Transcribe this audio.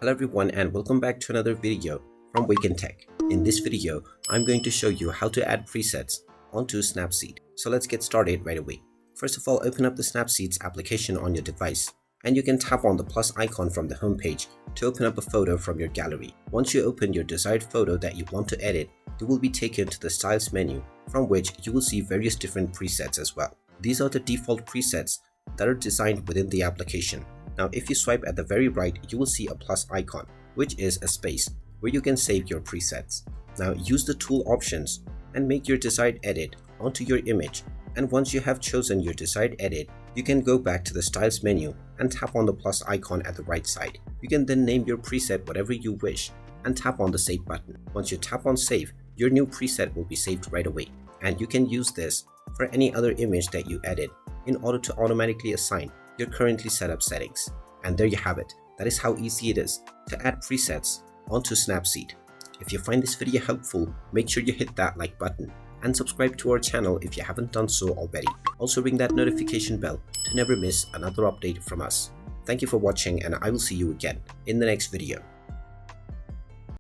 Hello everyone and welcome back to another video from Wake&Tech. In this video, I'm going to show you how to add presets onto Snapseed. So let's get started right away. First of all, open up the Snapseed's application on your device and you can tap on the plus icon from the home page to open up a photo from your gallery. Once you open your desired photo that you want to edit, you will be taken to the Styles menu from which you will see various different presets as well. These are the default presets that are designed within the application. Now if you swipe at the very right, you will see a plus icon, which is a space where you can save your presets. Now use the tool options and make your desired edit onto your image, and once you have chosen your desired edit, you can go back to the Styles menu and tap on the plus icon at the right side. You can then name your preset whatever you wish and tap on the save button. Once you tap on save, your new preset will be saved right away, and you can use this for any other image that you edit in order to automatically assign your currently set up settings. And there you have it. That is how easy it is to add presets onto Snapseed. If you find this video helpful, make sure you hit that like button and subscribe to our channel if you haven't done so already. Also ring that notification bell to never miss another update from us. Thank you for watching, and I will see you again in the next video.